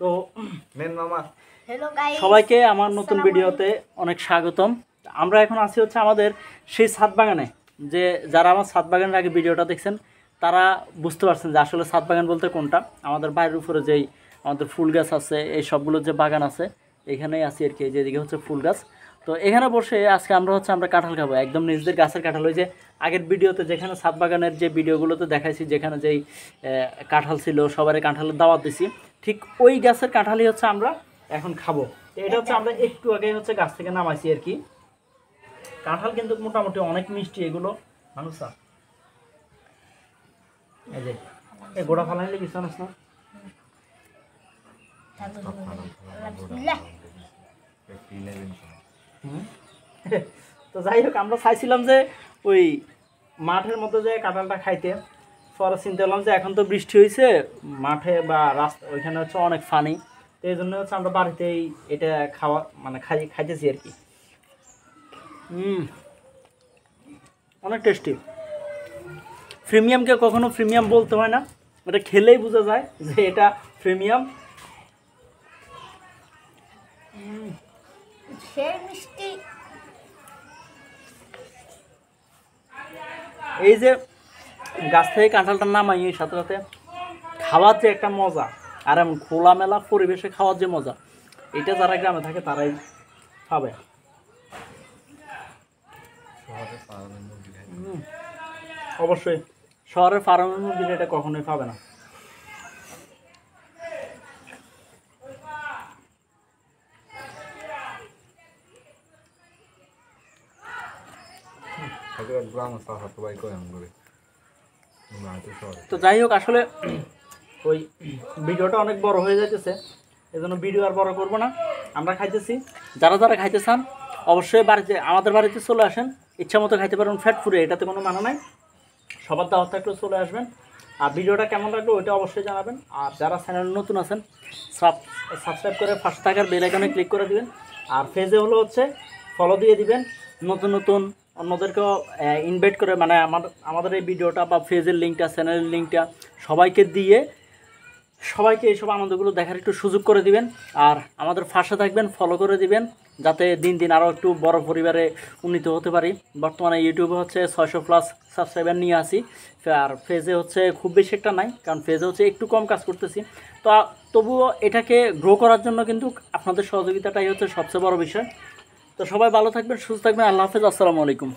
তো সবাইকে আমার নতুন ভিডিওতে অনেক স্বাগতম। আমরা এখন আছি হচ্ছে আমাদের সেই ছাদ বাগানে। যে যারা আমার ছাদ বাগানের আগে ভিডিওটা দেখছেন তারা বুঝতে পারছেন যে আসলে ছাদ বাগান বলতে কোনটা। আমাদের বাড়ির উপরে যেই আমাদের ফুল গাছ আছে, এই সবগুলোর যে বাগান আছে এখানেই আছি আর কি। যেদিকে হচ্ছে ফুল গাছ, তো এখানে বসে আজকে আমরা কাঁঠাল খাবো, একদম নিজেদের গাছের কাঁঠাল। ওই যে আগের ভিডিওতে যেখানে ছাদ বাগানের যে ভিডিওগুলোতে দেখাইছি, যেখানে যেই কাঁঠাল ছিল সবারই কাঁঠালের দাওয়াত দিছি, ঠিক ওই গাছের কাঁঠালই হচ্ছে আমরা এখন খাবো। তো এটা হচ্ছে আমরা একটু আগে হচ্ছে গাছ থেকে নামাইছি আর কি। কাঁঠাল কিন্তু মোটামুটি অনেক মিষ্টি এগুলো। মানুষা এই যে এই গোড়া ফালাইলে কিছু আনিস না। তো যাই হোক, আমরা চাইছিলাম যে ওই মাঠের মধ্যে যে কাঁঠালটা খাইতে, পরে চিন্তা করলাম যে এখন তো বৃষ্টি হয়েছে, মাঠে বা রাস্তা ওইখানে হচ্ছে অনেক ফানি, তো এই জন্য হচ্ছে আমরা বাড়িতেই এটা খাওয়া মানে খাইতেছি আর কি। অনেক টেস্টি। প্রিমিয়ামকে কখনো প্রিমিয়াম বলতে হয় না, এটা খেলেই বোঝা যায় যে এটা প্রিমিয়াম। এই যে গাছ থেকে কাঁঠালটা নামাই, এর সাথে সাথে খাওয়ার যে একটা মজা, আর এমন খোলামেলা পরিবেশে খাওয়ার যে মজা, এটা যারা গ্রামে থাকে তারাই পাবে। অবশ্যই শহরের ফার্মের মুরগি এটা কখনোই পাবে না। তো যাই হোক, আসলে ওই ভিডিওটা অনেক বড় হয়ে যাইতেছে, এই জন্য ভিডিও আর বড় করবো না। আমরা খাইতেছি, যারা যারা খাইতে চান অবশ্যই বাড়িতে আমাদের বাড়িতে চলে আসেন, ইচ্ছা মতো খাইতে পারেন ফ্যাট ফুডে, এটাতে কোনো মানা নাই। সবার দাওয়াত থাকলেও চলে আসবেন। আর ভিডিওটা কেমন লাগলো ওইটা অবশ্যই জানাবেন। আর যারা চ্যানেল নতুন আছেন সাবস্ক্রাইব করে পাশে থাকার বেল আইকনে ক্লিক করে দিবেন। আর পেজে হচ্ছে ফলো দিয়ে দিবেন। নতুন নতুন অন্যদেরকেও ইনভাইট করে, মানে আমাদের এই ভিডিওটা বা পেজের লিঙ্কটা, চ্যানেলের লিঙ্কটা সবাইকে দিয়ে সবাইকে এইসব আনন্দগুলো দেখার একটু সুযোগ করে দিবেন। আর আমাদের পাশে থাকবেন, ফলো করে দিবেন, যাতে দিন দিন আরও একটু বড় পরিবারে উন্নীত হতে পারি। বর্তমানে ইউটিউবে হচ্ছে 600+ সাবস্ক্রাইবার নিয়ে আসি। আর ফেজে হচ্ছে খুব বেশি একটা নাই, কারণ ফেজে হচ্ছে একটু কম কাজ করতেছি। তো তবুও এটাকে গ্রো করার জন্য কিন্তু আপনাদের সহযোগিতাটাই হচ্ছে সবচেয়ে বড় বিষয়। তো সবাই ভালো থাকবেন, সুস্থ থাকবেন। আল্লাহ হাফেজ, আসসালামু আলাইকুম।